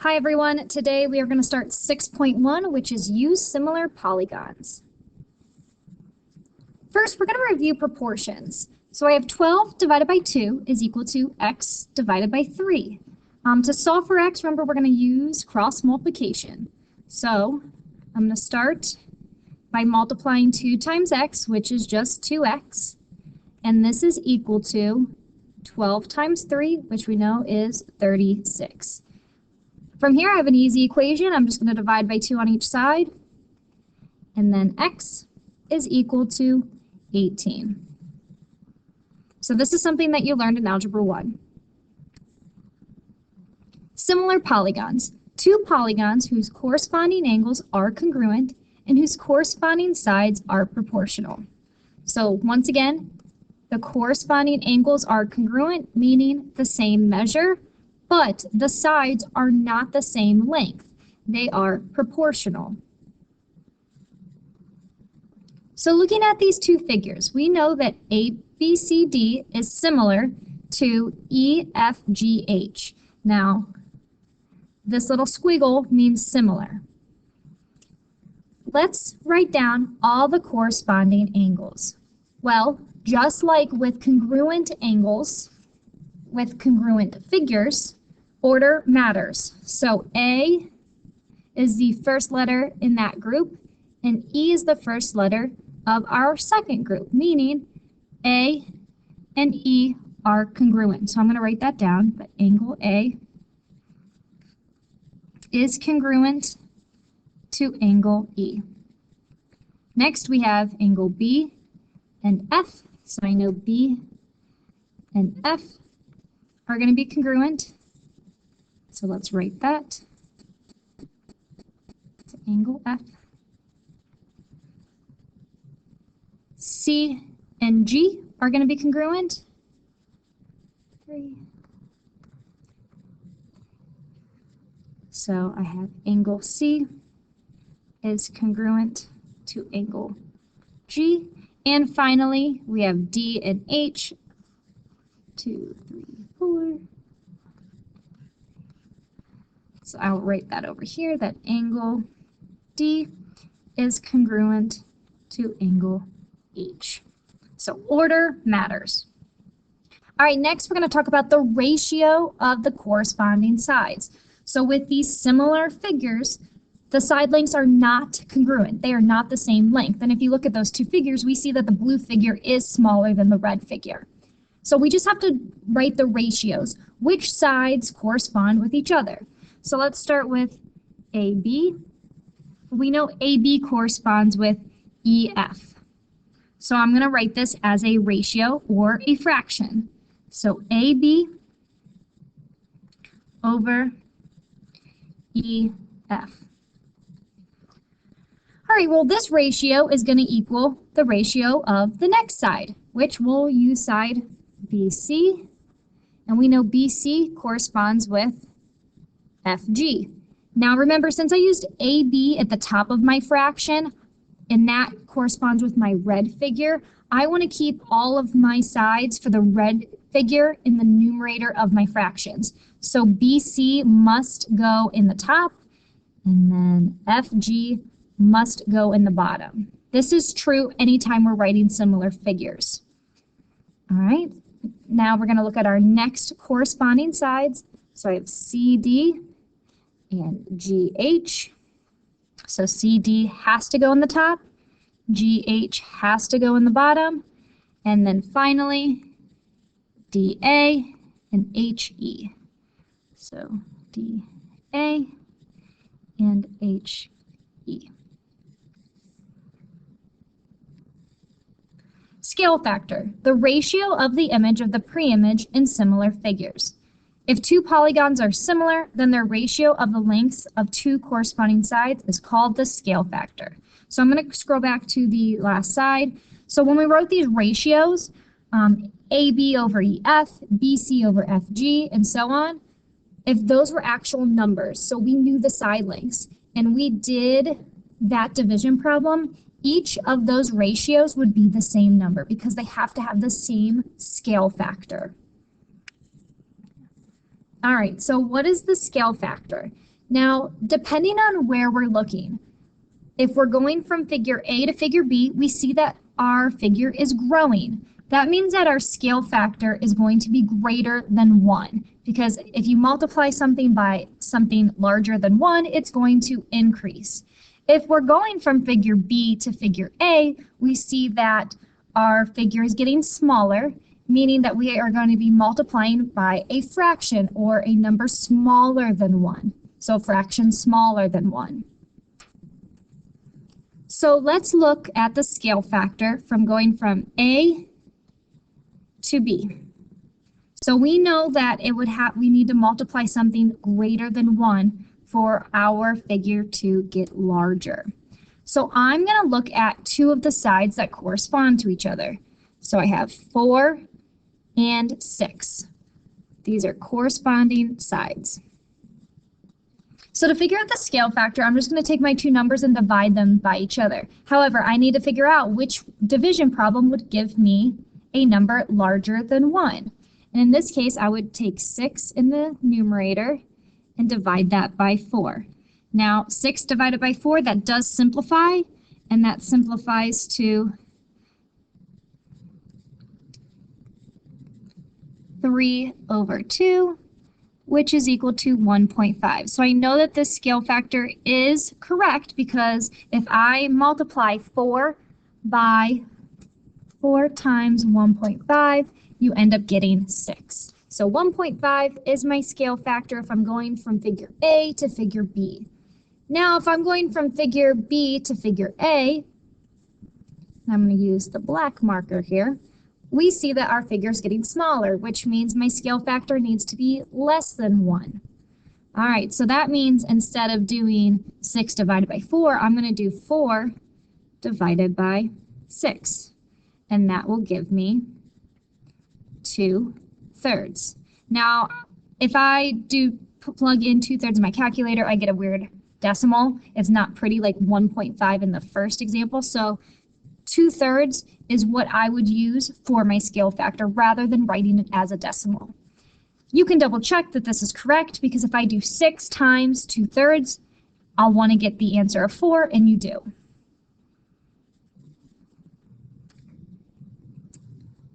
Hi everyone, today we are going to start 6.1, which is use similar polygons. First, we're going to review proportions. So I have 12 divided by 2 is equal to x divided by 3. To solve for x, remember we're going to use cross multiplication. So I'm going to start by multiplying 2 times x, which is just 2x. And this is equal to 12 times 3, which we know is 36. From here, I have an easy equation. I'm just going to divide by 2 on each side. And then x is equal to 18. So this is something that you learned in Algebra 1. Similar polygons. Two polygons whose corresponding angles are congruent and whose corresponding sides are proportional. So once again, the corresponding angles are congruent, meaning the same measure, but the sides are not the same length. They are proportional. So looking at these two figures, we know that ABCD is similar to EFGH. Now, this little squiggle means similar. Let's write down all the corresponding angles. Well, just like with congruent angles, with congruent figures, order matters. So A is the first letter in that group, and E is the first letter of our second group, meaning A and E are congruent. So I'm going to write that down, but angle A is congruent to angle E. Next we have angle B and F, so I know B and F are going to be congruent. So let's write that. To angle F. C and G are going to be congruent. 3. So I have angle C is congruent to angle G. And finally, we have D and H. 2, 3, 4. So I'll write that over here, that angle D is congruent to angle H. So order matters. All right, next we're going to talk about the ratio of the corresponding sides. So with these similar figures, the side lengths are not congruent. They are not the same length. And if you look at those two figures, we see that the blue figure is smaller than the red figure. So we just have to write the ratios, which sides correspond with each other. So let's start with AB. We know AB corresponds with EF. So I'm going to write this as a ratio or a fraction. So AB over EF. All right, well, this ratio is going to equal the ratio of the next side, which we'll use side BC. And we know BC corresponds with FG. Now remember, since I used AB at the top of my fraction, and that corresponds with my red figure, I want to keep all of my sides for the red figure in the numerator of my fractions. So BC must go in the top, and then FG must go in the bottom. This is true anytime we're writing similar figures. All right, now we're going to look at our next corresponding sides. So I have CD and GH. So CD has to go in the top, GH has to go in the bottom, and then finally DA and HE. So DA and HE. Scale factor, the ratio of the image of the preimage in similar figures. If two polygons are similar, then their ratio of the lengths of two corresponding sides is called the scale factor. So I'm going to scroll back to the last side. So when we wrote these ratios, AB over EF, BC over FG, and so on, if those were actual numbers, so we knew the side lengths, and we did that division problem, each of those ratios would be the same number because they have to have the same scale factor. All right, so what is the scale factor? Now, depending on where we're looking, if we're going from figure A to figure B, we see that our figure is growing. That means that our scale factor is going to be greater than 1, because if you multiply something by something larger than 1, it's going to increase. If we're going from figure B to figure A, we see that our figure is getting smaller, meaning that we are going to be multiplying by a fraction or a number smaller than 1. So a fraction smaller than 1. So let's look at the scale factor from going from A to B. So we know that we need to multiply something greater than 1 for our figure to get larger. So I'm going to look at two of the sides that correspond to each other. So I have 4 and 6. These are corresponding sides. So to figure out the scale factor, I'm just going to take my two numbers and divide them by each other. However, I need to figure out which division problem would give me a number larger than 1. And in this case, I would take 6 in the numerator and divide that by 4. Now, 6 divided by 4, that does simplify, and that simplifies to 3/2, which is equal to 1.5. So I know that this scale factor is correct because if I multiply 4 by 4 times 1.5, you end up getting 6. So 1.5 is my scale factor if I'm going from figure A to figure B. Now, if I'm going from figure B to figure A, I'm going to use the black marker here, we see that our figure is getting smaller, which means my scale factor needs to be less than 1. All right, so that means instead of doing 6 divided by 4, I'm going to do 4 divided by 6. And that will give me 2/3. Now, if I do plug in 2/3 in my calculator, I get a weird decimal. It's not pretty like 1.5 in the first example. So 2/3 is what I would use for my scale factor rather than writing it as a decimal. You can double check that this is correct because if I do 6 times 2/3, I'll want to get the answer of 4, and you do.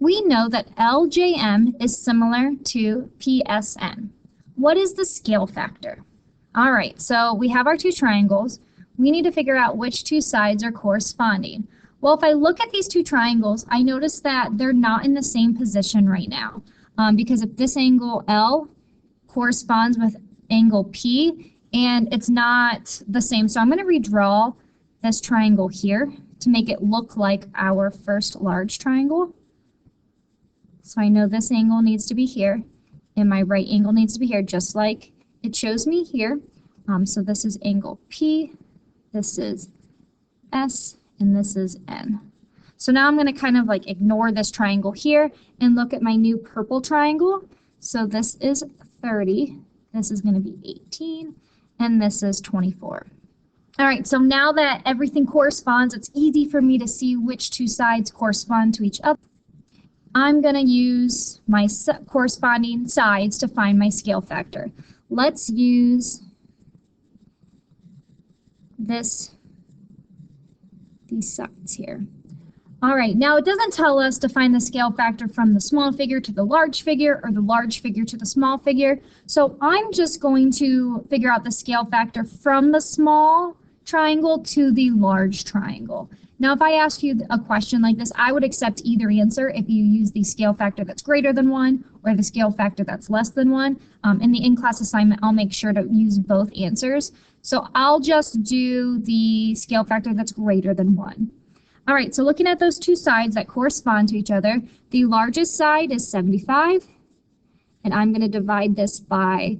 We know that LJM is similar to PSN. What is the scale factor? All right, so we have our two triangles. We need to figure out which two sides are corresponding. Well, if I look at these two triangles, I notice that they're not in the same position right now. Because if this angle L corresponds with angle P, and it's not the same. So I'm going to redraw this triangle here to make it look like our first large triangle. So I know this angle needs to be here, and my right angle needs to be here, just like it shows me here. So this is angle P, this is S, and this is N. So now I'm going to kind of like ignore this triangle here and look at my new purple triangle. So this is 30, this is going to be 18, and this is 24. All right, so now that everything corresponds, it's easy for me to see which two sides correspond to each other. I'm going to use my corresponding sides to find my scale factor. Let's use these sides here. All right, now it doesn't tell us to find the scale factor from the small figure to the large figure or the large figure to the small figure. So I'm just going to figure out the scale factor from the small triangle to the large triangle. Now, if I ask you a question like this, I would accept either answer if you use the scale factor that's greater than 1 or the scale factor that's less than 1. In the in-class assignment, I'll make sure to use both answers. So I'll just do the scale factor that's greater than 1. All right, so looking at those two sides that correspond to each other, the largest side is 75, and I'm going to divide this by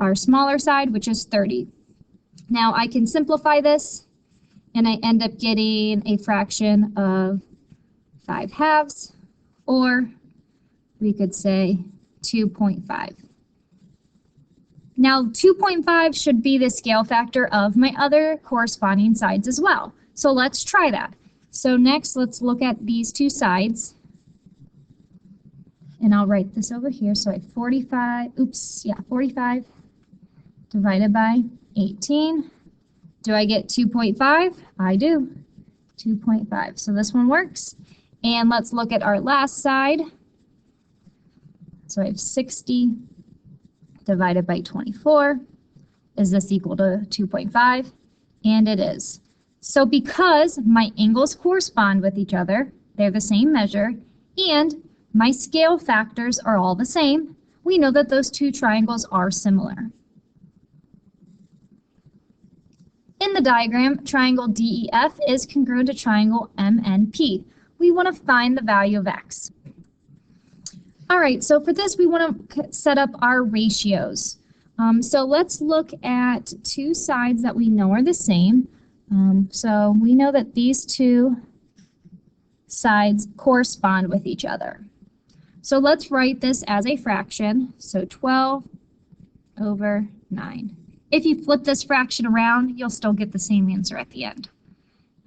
our smaller side, which is 30. Now I can simplify this, and I end up getting a fraction of 5/2, or we could say 2.5. Now 2.5 should be the scale factor of my other corresponding sides as well. So let's try that. So next, let's look at these two sides. And I'll write this over here. So I have 45 divided by 18. Do I get 2.5? I do. 2.5. So this one works. And let's look at our last side. So I have 60 divided by 24. Is this equal to 2.5? And it is. So because my angles correspond with each other, they're the same measure, and my scale factors are all the same, we know that those two triangles are similar. In the diagram, triangle DEF is congruent to triangle MNP. We want to find the value of x. All right, so for this we want to set up our ratios. So let's look at two sides that we know are the same. So we know that these two sides correspond with each other. So let's write this as a fraction. So 12 over 9. If you flip this fraction around, you'll still get the same answer at the end.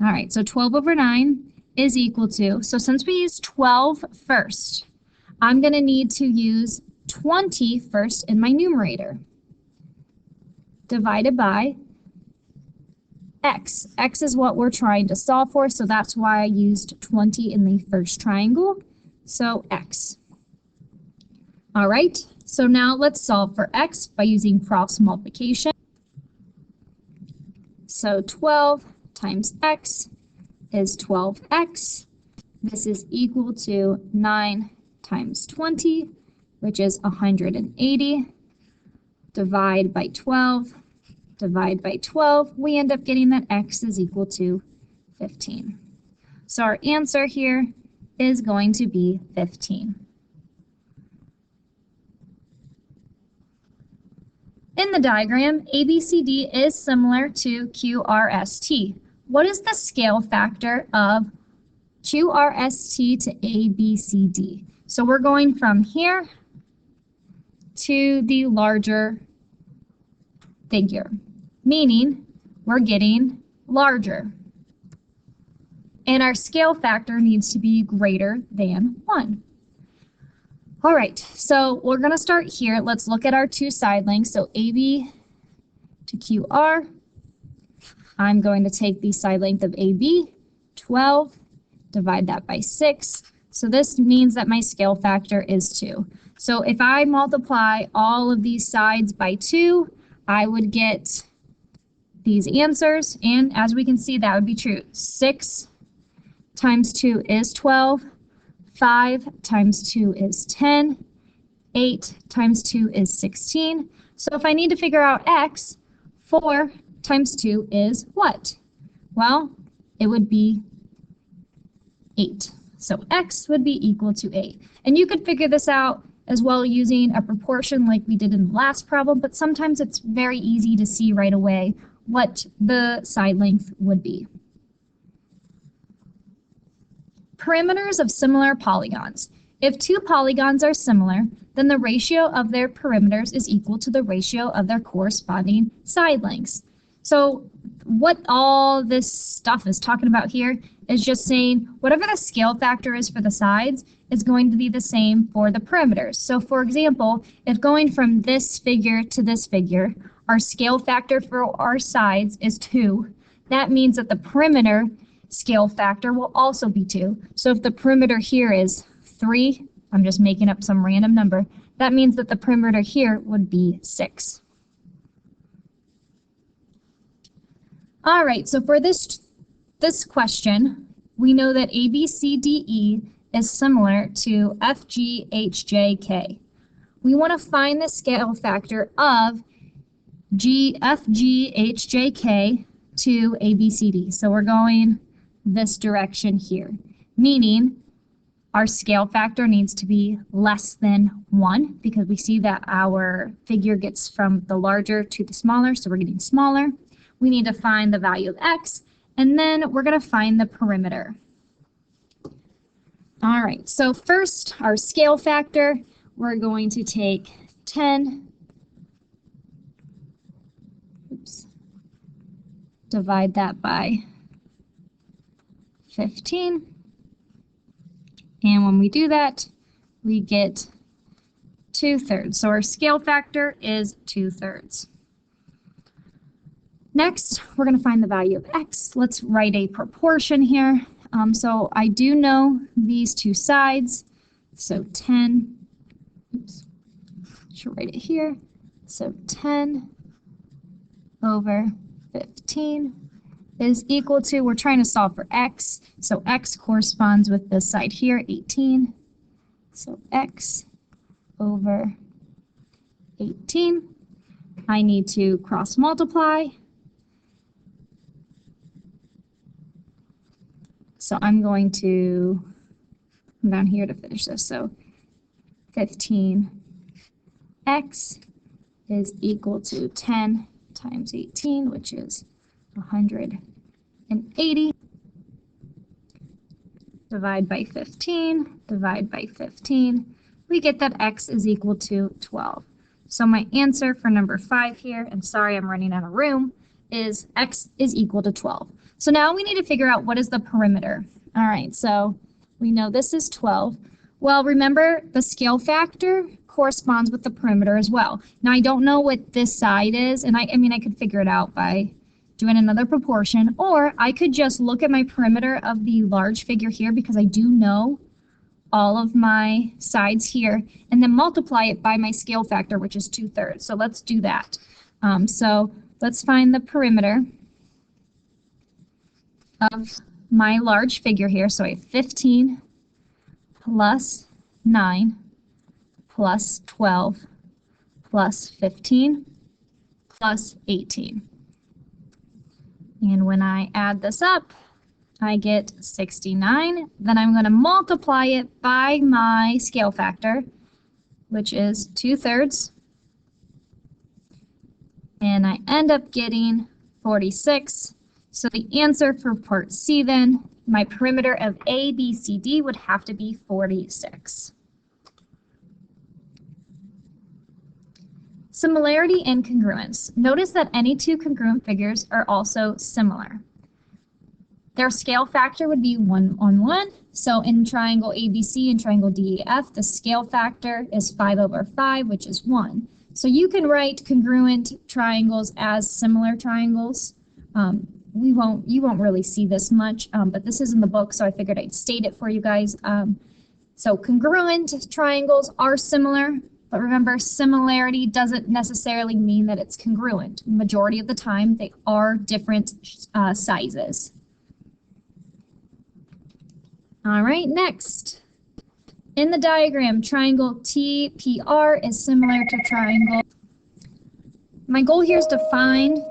All right, so 12 over 9 is equal to, so since we use 12 first, I'm going to need to use 20 first in my numerator, divided by x. X is what we're trying to solve for, so that's why I used 20 in the first triangle. So x. All right, so now let's solve for x by using cross multiplication. So 12 times x is 12x. This is equal to 9 times 20, which is 180. Divide by 12. Divide by 12. We end up getting that x is equal to 15. So our answer here is going to be 15. In the diagram, ABCD is similar to QRST. What is the scale factor of QRST to ABCD? So we're going from here to the larger figure, meaning we're getting larger. And our scale factor needs to be greater than 1. All right, so we're going to start here. Let's look at our two side lengths. So AB to QR. I'm going to take the side length of AB, 12, divide that by 6. So this means that my scale factor is 2. So if I multiply all of these sides by 2, I would get these answers. And as we can see, that would be true. 6 times 2 is 12. 5 times 2 is 10. 8 times 2 is 16. So if I need to figure out x, 4 times 2 is what? Well, it would be 8. So x would be equal to 8. And you could figure this out as well using a proportion like we did in the last problem, but sometimes it's very easy to see right away what the side length would be. Perimeters of similar polygons. If two polygons are similar, then the ratio of their perimeters is equal to the ratio of their corresponding side lengths. So what all this stuff is talking about here is just saying whatever the scale factor is for the sides is going to be the same for the perimeters. So for example, if going from this figure to this figure, our scale factor for our sides is 2, that means that the perimeter scale factor will also be 2. So if the perimeter here is 3, I'm just making up some random number, that means that the perimeter here would be 6. All right, so for this question, we know that ABCDE is similar to FGHJK. We want to find the scale factor of FGHJK to ABCD. So we're going this direction here, meaning our scale factor needs to be less than 1 because we see that our figure gets from the larger to the smaller, so we're getting smaller. We need to find the value of x, and then we're going to find the perimeter. All right, so first, our scale factor, we're going to take 10, divide that by 15, and when we do that, we get 2/3. So our scale factor is 2/3. Next, we're going to find the value of x. Let's write a proportion here. So I do know these two sides. So 10, oops, should write it here. So 10 over 15 is equal to, we're trying to solve for x. So x corresponds with this side here, 18. So x over 18. I need to cross multiply. So I'm going to come down here to finish this. So 15x is equal to 10 times 18, which is 180. Divide by 15, divide by 15. We get that x is equal to 12. So my answer for number 5 here, and sorry I'm running out of room, is x is equal to 12. So now we need to figure out what is the perimeter. All right, so we know this is 12. Well, remember the scale factor corresponds with the perimeter as well. Now I don't know what this side is, and I mean I could figure it out by doing another proportion, or I could just look at my perimeter of the large figure here because I do know all of my sides here, and then multiply it by my scale factor, which is 2/3. So let's do that. So let's find the perimeter of my large figure here. So I have 15 plus 9 plus 12 plus 15 plus 18. And when I add this up, I get 69. Then I'm going to multiply it by my scale factor, which is 2/3. And I end up getting 46. So the answer for part C then, my perimeter of A, B, C, D would have to be 46. Similarity and congruence. Notice that any two congruent figures are also similar. Their scale factor would be 1:1. So in triangle ABC and triangle DEF, the scale factor is 5/5, which is 1. So you can write congruent triangles as similar triangles. You won't really see this much, but this is in the book, so I figured I'd state it for you guys. So congruent triangles are similar, but remember, similarity doesn't necessarily mean that it's congruent. Majority of the time, they are different sizes. All right, next. In the diagram, triangle TPR is similar to triangle. My goal here is to find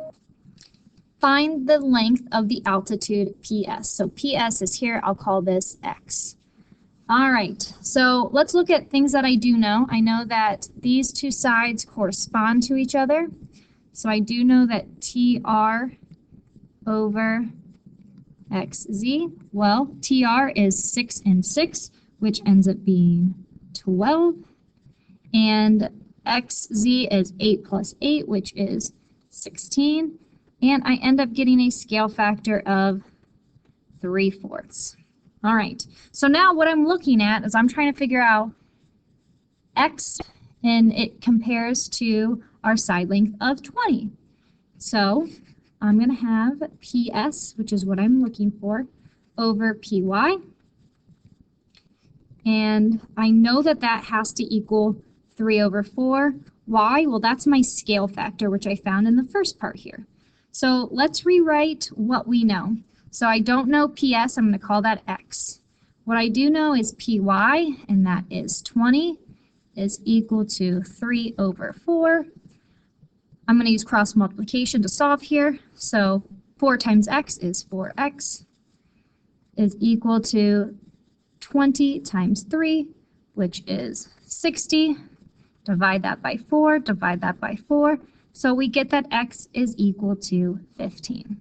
the length of the altitude PS. So PS is here. I'll call this X. All right, so let's look at things that I do know. I know that these two sides correspond to each other. So I do know that TR over XZ, well, TR is 6 and 6, which ends up being 12. And XZ is 8 plus 8, which is 16. And I end up getting a scale factor of 3/4. All right, so now what I'm looking at is I'm trying to figure out X, and it compares to our side length of 20. So I'm going to have PS, which is what I'm looking for, over PY. And I know that that has to equal 3/4. Why? Well, that's my scale factor, which I found in the first part here. So let's rewrite what we know. So I don't know PS, I'm going to call that X. What I do know is PY, and that is 20, is equal to 3/4. I'm going to use cross multiplication to solve here. So 4 times X is 4X, is equal to 20 times 3, which is 60. Divide that by 4, divide that by 4. So we get that X is equal to 15.